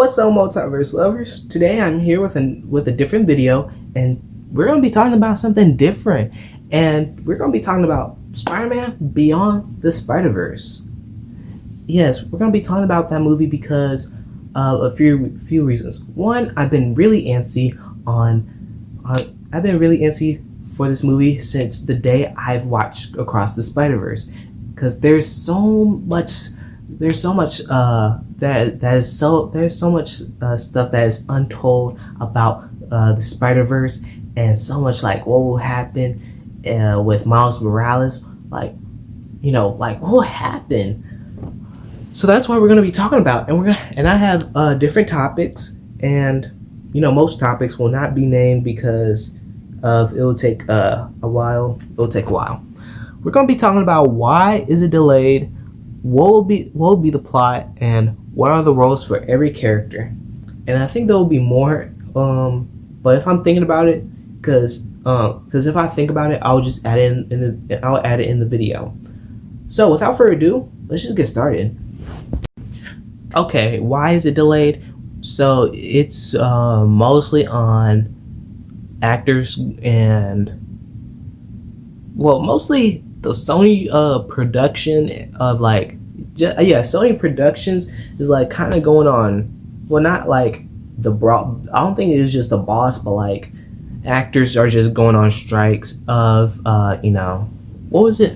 What's up, multiverse lovers? Today I'm here with a different video, and we're gonna be talking about something different. And we're gonna be talking about Spider-Man Beyond the Spider-Verse. Yes, we're gonna be talking about that movie because of a few reasons. One, I've been really antsy for this movie since the day I've watched Across the Spider-Verse, because there's so much stuff that is untold about the Spider-Verse, and so much like what will happen with Miles Morales, like what will happen. So that's what we're going to be talking about, and I have different topics, and most topics will not be named because it'll take a while. We're going to be talking about why is it delayed, what will be the plot, and what are the roles for every character. And I think there will be more, but if I'm thinking about it, because if I think about it, I'll just add it in the video. So without further ado, let's just get started. Okay, why is it delayed? So it's mostly on actors and mostly the Sony production of Sony Productions is like kind of going on. Well, not like I don't think it's just the boss, but like actors are just going on strikes of what was it?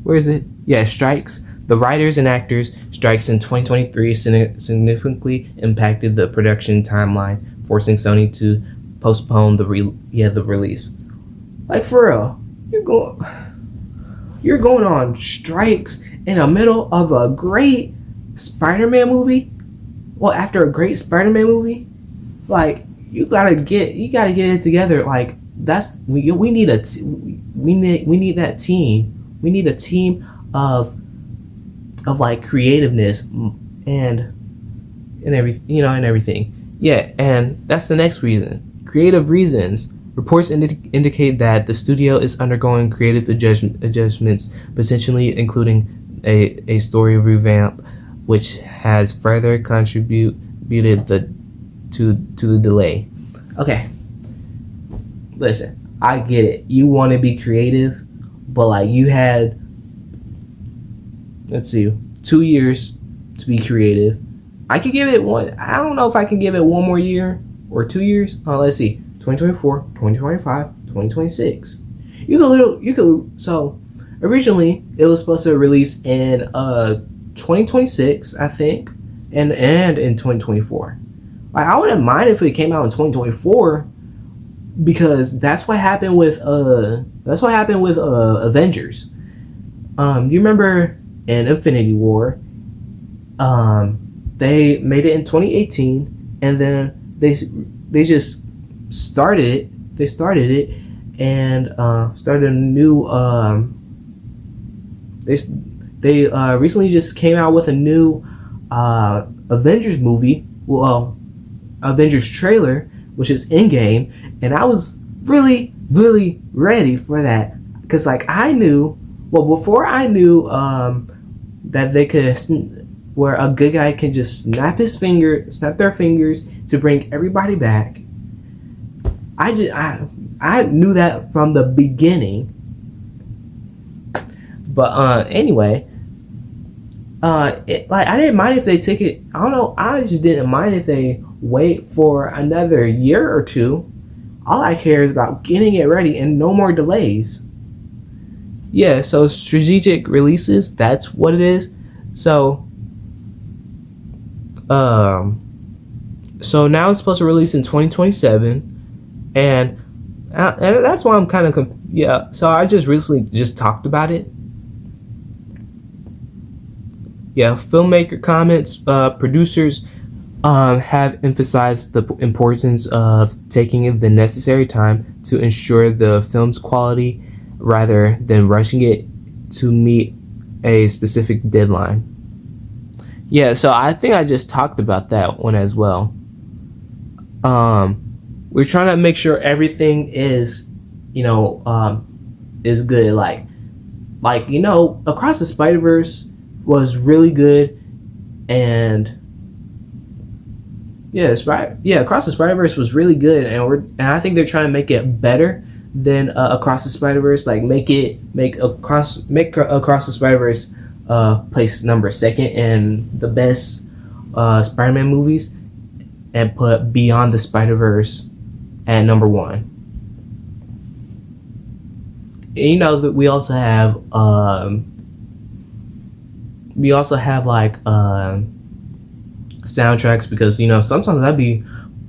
Where is it? Yeah, strikes. The writers and actors strikes in 2023 significantly impacted the production timeline, forcing Sony to postpone the release. Like, for real, you're going on strikes in the middle of a great Spider-Man movie. Well, after a great Spider-Man movie, like you gotta get it together. Like we need that team. We need a team of like creativeness and everything. Yeah, and that's the next reason. Creative reasons. Reports indicate that the studio is undergoing creative adjustments, potentially including a story revamp, which has further contributed to the delay. Okay, listen, I get it. You want to be creative, but like you had, let's see, 2 years to be creative. I could give it one. I don't know if I can give it one more year or 2 years. Let's see. 2024, 2025, 2026. So originally it was supposed to release in 2026, I think, and in 2024. Like, I wouldn't mind if it came out in 2024, because that's what happened with Avengers. You remember in Infinity War, they made it in 2018, and then they just started it and started a new they recently just came out with a new Avengers movie, Avengers trailer, which is Endgame, and I was really ready for that, because like I knew, before I knew that they could, where a good guy can just snap their fingers to bring everybody back. I knew that from the beginning. But anyway, I didn't mind if they took it. I don't know. I just didn't mind if they wait for another year or two. All I care is about getting it ready and no more delays. Yeah. So strategic releases. That's what it is. So now it's supposed to release in 2027. And that's why I'm kind of so I just recently just talked about it. Yeah, filmmaker comments, producers have emphasized the importance of taking the necessary time to ensure the film's quality rather than rushing it to meet a specific deadline. Yeah, so I think I just talked about that one as well. We're trying to make sure everything is good. Like Across the Spider-Verse was really good, and Yeah, Across the Spider Verse was really good, and I think they're trying to make it better than Across the Spider Verse. Like make Across the Spider Verse place number second in the best Spider Man movies, and put Beyond the Spider Verse at number one. And you know that we also have like soundtracks, because you know sometimes I'd be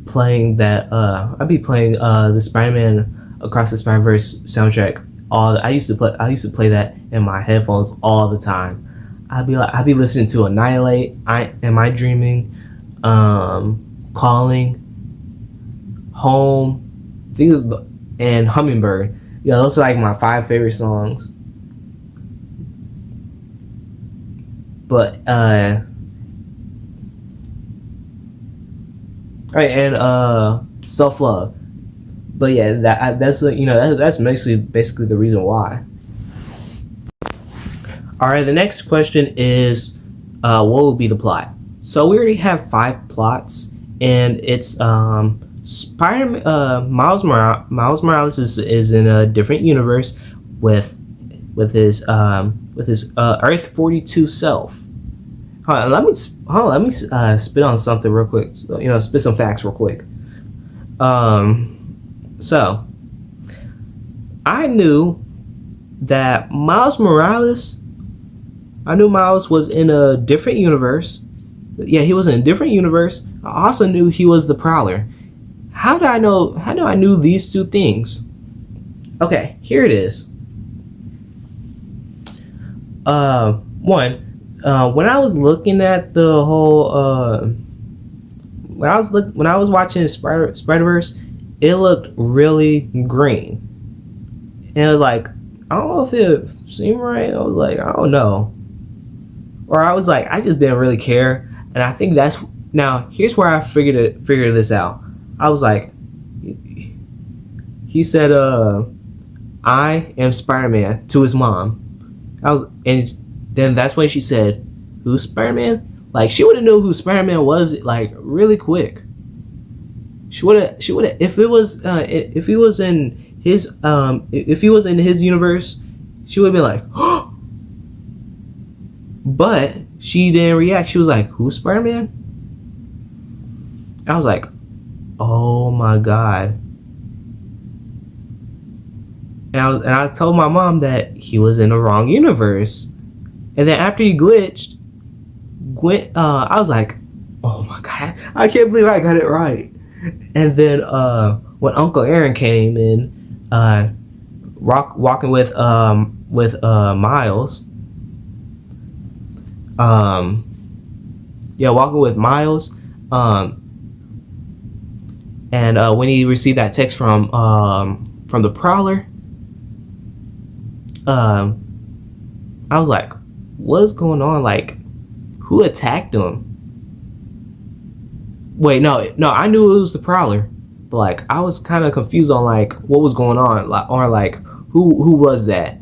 playing the Spider-Man Across the Spider-Verse soundtrack. I used to play that in my headphones all the time. I'd be listening to Annihilate, Am I Dreaming, Calling, Home, things, and Hummingbird. Yeah, those are like my 5 favorite songs. But right, and self love. But yeah, that's basically the reason why. All right, the next question is, what will be the plot? So we already have 5 plots, and it's Spider Miles Morales is in a different universe with his Earth 42 self. Let me spit on something real quick. So, spit some facts real quick. So I knew that Miles was in a different universe. Yeah, he was in a different universe. I also knew he was the Prowler. How do I knew these 2 things? Okay, here it is. One, when I was looking at the whole when I was watching Spider-Verse, it looked really green. And it was like, I don't know if it seemed right. I was like, I don't know. Or I was like, I just didn't really care. And I think here's where I figured this out. I was like, he said, I am Spider-Man to his mom. Then that's when she said, who's Spider-Man? Like, she would have known who Spider-Man was, like, really quick. She would have, if he was in his universe, she would have been like, oh! But she didn't react. She was like, who's Spider-Man? I was like, oh my God. And I told my mom that he was in the wrong universe. And then after he glitched, I was like, oh my God, I can't believe I got it right. And then when Uncle Aaron came in, walking with Miles, walking with Miles, and when he received that text from the Prowler, I was like, what's going on? Like, who attacked him? Wait, no, I knew it was the Prowler, but like, I was kind of confused on like what was going on, or like who was that?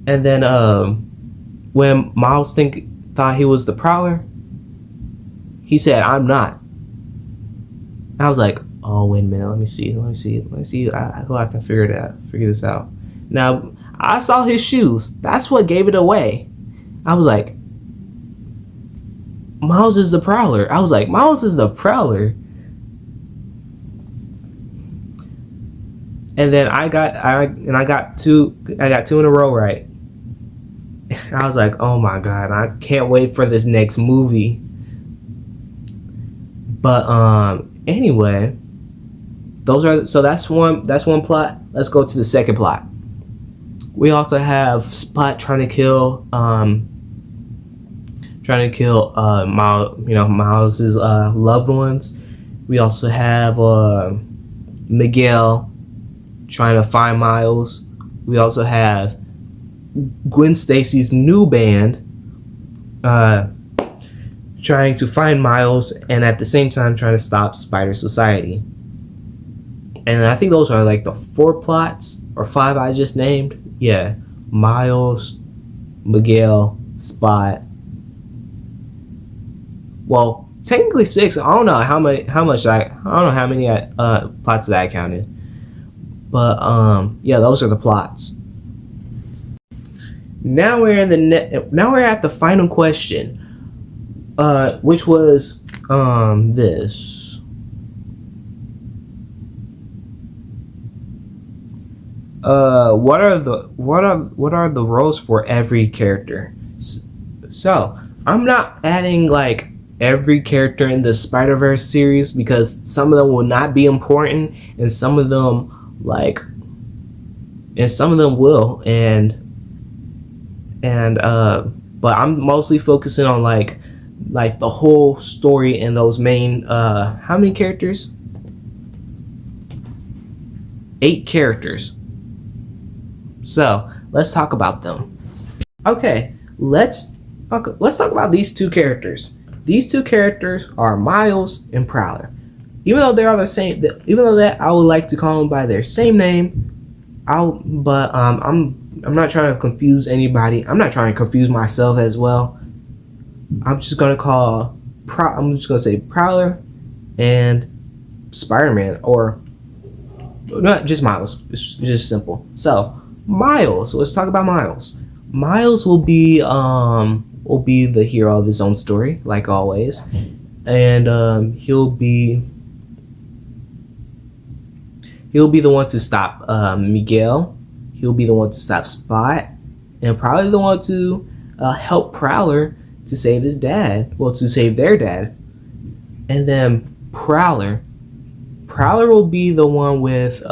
And then when Miles thought he was the Prowler, he said, I'm not. I was like, oh, wait a minute, let me see. I can figure this out. Now, I saw his shoes. That's what gave it away. I was like, Miles is the Prowler. I was like, Miles is the Prowler. And then I got two in a row right. I was like, oh my God, I can't wait for this next movie. But anyway, that's one plot. Let's go to the second plot. We also have Spot trying to kill Miles's loved ones. We also have Miguel trying to find Miles. We also have Gwen Stacy's new band trying to find Miles, and at the same time trying to stop Spider Society. And I think those are like the 4 plots or 5 I just named. Yeah, Miles, Miguel, Spot. Well, technically 6. I don't know how many, how much I don't know how many plots that I counted. But yeah, those are the plots. Now we're in now we're at the final question, which was this. What are the roles for every character? So I'm not adding like every character in the Spider-Verse series because some of them will not be important, and some of them will, but I'm mostly focusing on like the whole story and those main how many characters? 8 characters. So let's talk about them. Okay, let's talk about these 2 characters. These 2 characters are Miles and Prowler. Even though they are the same, even though that I would like to call them by their same name, I'm not trying to confuse anybody. I'm not trying to confuse myself as well. I'm just gonna say Prowler and Spider-Man, or not just Miles. It's just simple. So Miles. Let's talk about Miles. Miles will be the hero of his own story, like always, and he'll be the one to stop Miguel. He'll be the one to stop Spot, and probably the one to help Prowler to save his dad. Well, to save their dad. And then Prowler will be the one with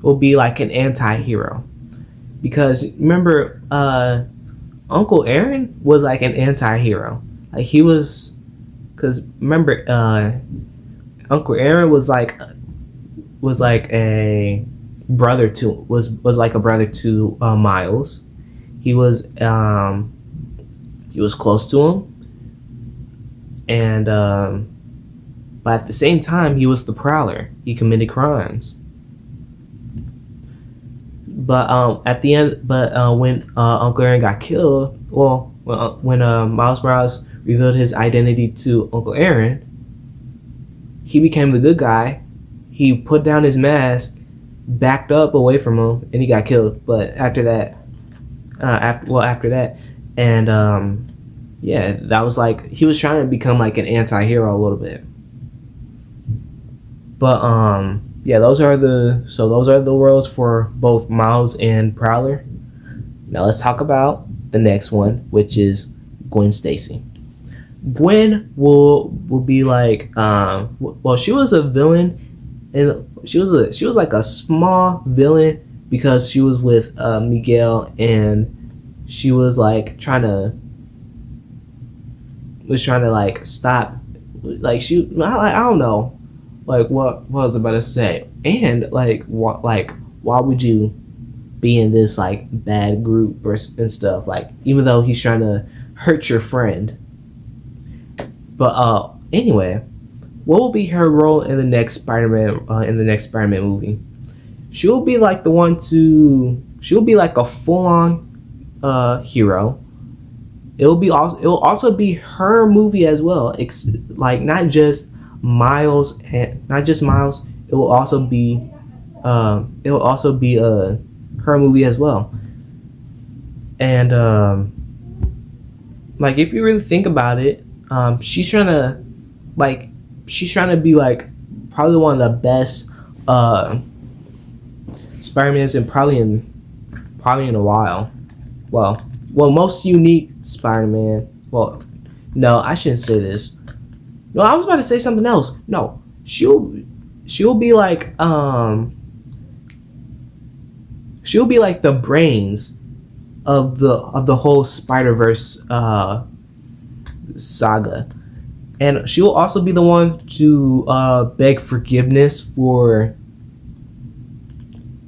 will be like an anti-hero, because remember Uncle Aaron was like an anti-hero. Like he was, because remember Uncle Aaron was like a brother to Miles. He was close to him, and but at the same time he was the Prowler. He committed crimes. But at the end, when Uncle Aaron got killed, well, when Miles Morales revealed his identity to Uncle Aaron, he became the good guy. He put down his mask, backed up away from him, and he got killed. But after that, and yeah, that was like he was trying to become like an anti-hero a little bit. But yeah, those are the roles for both Miles and Prowler. Now let's talk about the next one, which is Gwen Stacy. Gwen will be like well, she was a villain, and she was like a small villain because she was with Miguel, and she was like trying to like stop, like I don't know, like what was I about to say, and like why would you be in this like bad group and stuff, like even though he's trying to hurt your friend. But anyway, what will be her role in the next Spider-Man movie? She'll be like the one she'll be like a full-on hero. It'll also be her movie as well. Like not just Miles. It will also be her movie as well. And like if you really think about it, she's trying to be like probably one of the best Spider-Mans probably in a while. Well, most unique Spider-Man. Well, no, I shouldn't say this. No, I was about to say something else. No, she'll be like the brains of the whole Spider-Verse saga, and she will also be the one to beg forgiveness for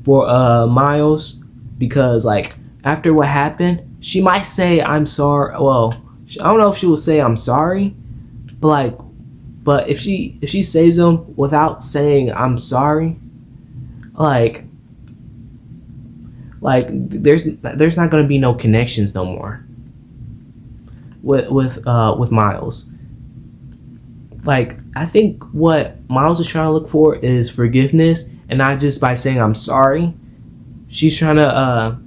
Miles, because like after what happened, she might say I'm sorry. Well, I don't know if she will say I'm sorry, but if she saves him without saying I'm sorry, like there's not gonna be no connections no more with Miles. like I think what Miles is trying to look for is forgiveness, and not just by saying I'm sorry. She's trying to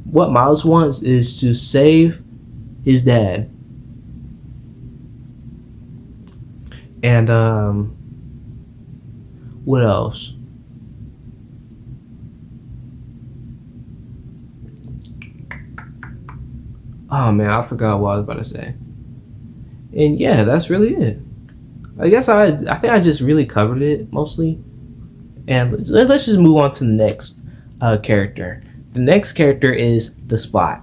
what Miles wants is to save his dad. And what else? Oh man, I forgot what I was about to say. And yeah, that's really it. I guess I think I just really covered it mostly. And let's just move on to the next character. The next character is the Spot.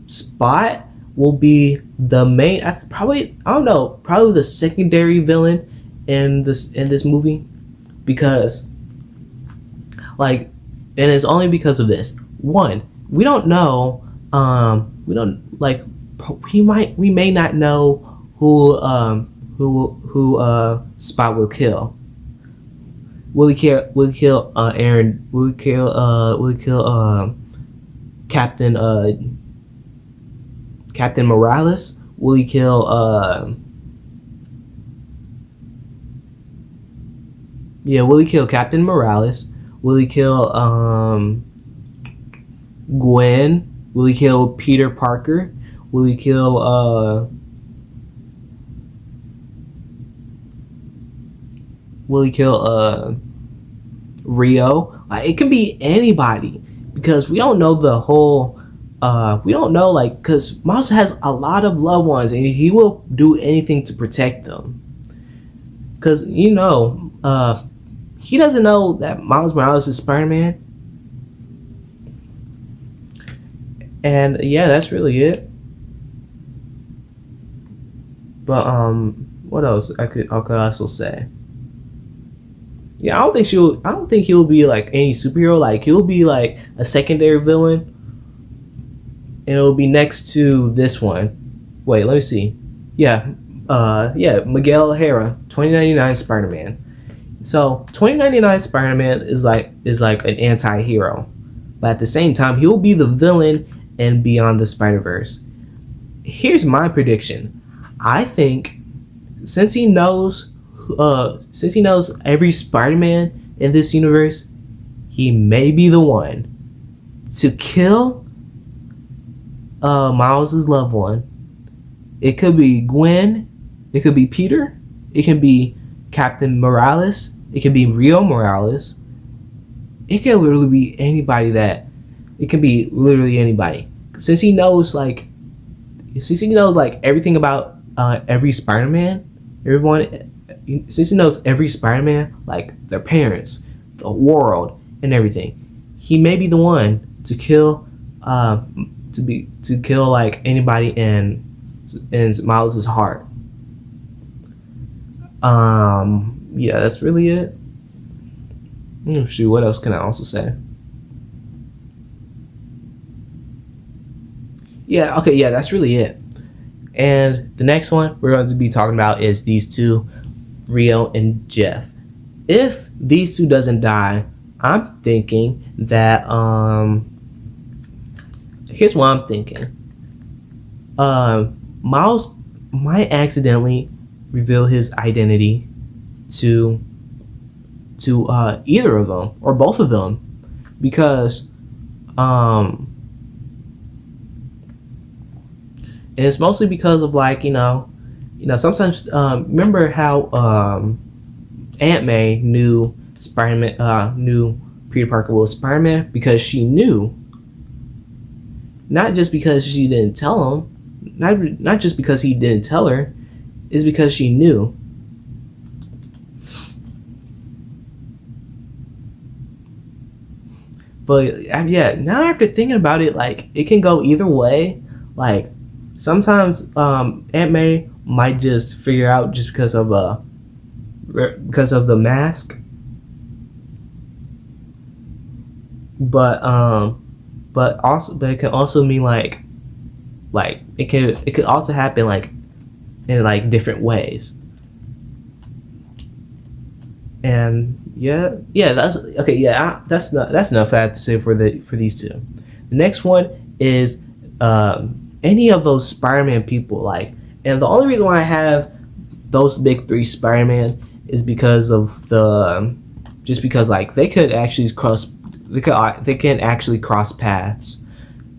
Spot will be the main. Probably the secondary villain in this movie, because like, and it's only because of this. One, we don't know. We don't like. We may not know who Spot will kill. Will he kill Aaron? Will he kill Captain Morales? Will he kill will he kill Captain Morales? Will he kill Gwen? Will he kill Peter Parker? Will he kill Rio? Like, it can be anybody, because we don't know the whole we don't know, like, because Miles has a lot of loved ones and he will do anything to protect them, because he doesn't know that Miles Morales is Spider-Man. And yeah, that's really it. But what else I could also say? Yeah, I don't think he'll be like any superhero. Like, he'll be like a secondary villain, and it'll be next to this one. Wait, let me see. Yeah, Miguel O'Hara, 2099 Spider-Man. So 2099 Spider-Man is like an anti-hero, but at the same time, he'll be the villain in Beyond the Spider-Verse. Here's my prediction. I think since he knows every Spider-Man in this universe, he may be the one to kill Miles' loved one. It could be Gwen, it could be Peter, it can be Captain Morales, it can be Rio Morales. It can literally be anybody it can be literally anybody. Since he knows everything about every Spider-Man, since he knows every Spider-Man, like their parents, the world, and everything, he may be the one to kill like anybody in Miles' heart. Yeah, that's really it. Shoot, what else can I also say? Yeah, okay, yeah, that's really it. And the next one we're going to be talking about is these two, Rio and Jeff. If these two doesn't die, I'm thinking that here's what I'm thinking. Miles might accidentally reveal his identity to either of them or both of them, because and it's mostly because of, like, sometimes remember how Aunt May knew knew Peter Parker was Spider-Man, because she knew, not just because she didn't tell him, not just because he didn't tell her, is because she knew. But yeah, now after thinking about it, like, it can go either way. Like, sometimes Aunt May might just figure out just because of the mask. But it can also mean like it could also happen like in like different ways. And that's okay. Yeah, that's enough I have to say for these two. The next one is any of those Spider-Man people, like, and the only reason why I have those big three Spider-Man is because of the just because like they could actually cross they can actually cross paths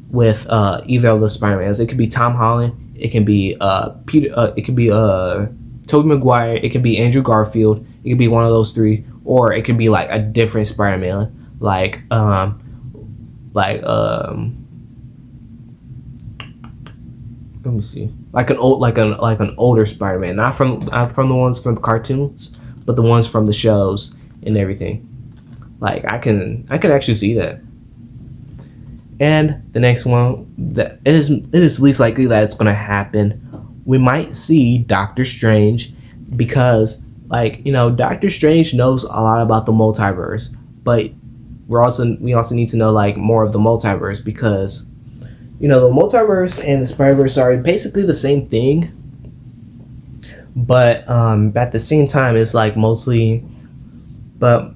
with either of the Spider-Mans. It could be Tom Holland, it can be Peter, it could be Tobey Maguire, it could be Andrew Garfield, it could be one of those three, or it could be like a different Spider-Man, like let me see, like an older Spider-Man, not from the ones from the cartoons, but the ones from the shows and everything. Like I can actually see that. And the next one, that it is least likely that it's gonna happen. We might see Doctor Strange, because like, you know, Doctor Strange knows a lot about the multiverse, but we also need to know like more of the multiverse, because you know the multiverse and the Spider-Verse are basically the same thing, but at the same time it's like mostly but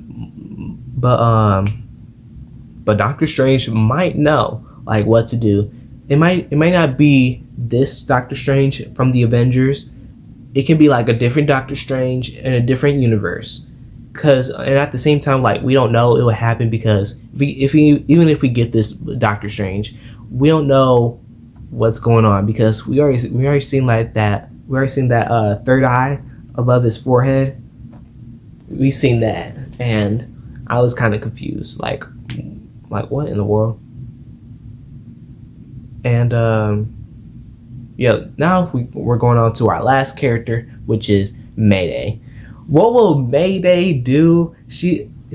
Doctor Strange might know like what to do. It might not be this Doctor Strange from the Avengers. It can be like a different Doctor Strange in a different universe. And at the same time, like we don't know it will happen, because even if we get this Doctor Strange, we don't know what's going on, because we already seen that third eye above his forehead. We seen that, and I was kind of confused, like what in the world? And yeah, now we're going on to our last character, which is Mayday. What will Mayday do?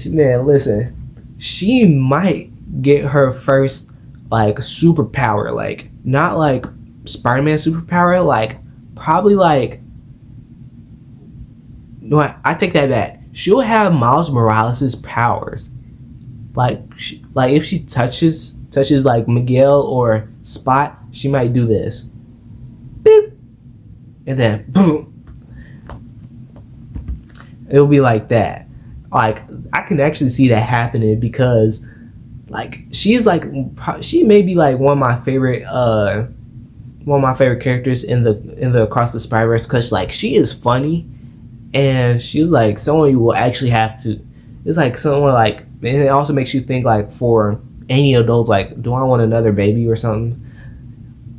Man, listen, she might get her first like superpower, like not like Spider-Man superpower, like probably like, no, I take that back. She'll have Miles Morales' powers. Like if she touches like Miguel or Spot, she might do this. Beep. And then boom. It'll be like that. Like I can actually see that happening, because like she may be like one of my favorite characters in the Across the Spider-Verse, because like she is funny, and she's like someone you will actually have to. It's like someone like, and it also makes you think like for any adults, like, do I want another baby or something?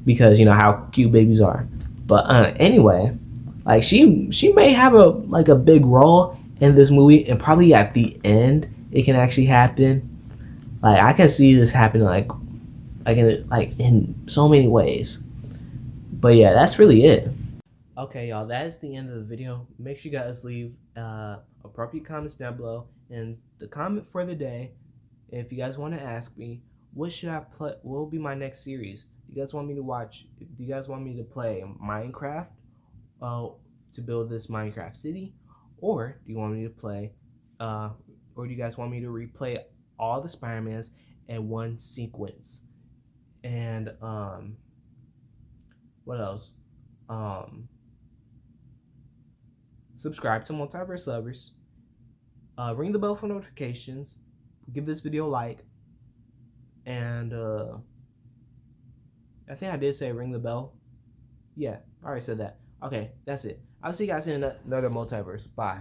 Because you know how cute babies are. But anyway, like she may have a big role in this movie, and probably at the end it can actually happen. Like I can see this happening in so many ways. But yeah, that's really it. Okay, y'all, that is the end of the video. Make sure you guys leave appropriate comments down below. And the comment for the day, if you guys want to ask me, what should I play? What will be my next series? Do you guys want me to watch? Do you guys want me to play Minecraft to build this Minecraft city? Or do you want me to play, or do you guys want me to replay all the Spider-Mans in one sequence? And what else? Subscribe to Multiverse Lovers. Ring the bell for notifications. Give this video a like. And I think I did say ring the bell. Yeah, I already said that. Okay, that's it. I'll see you guys in another multiverse. Bye.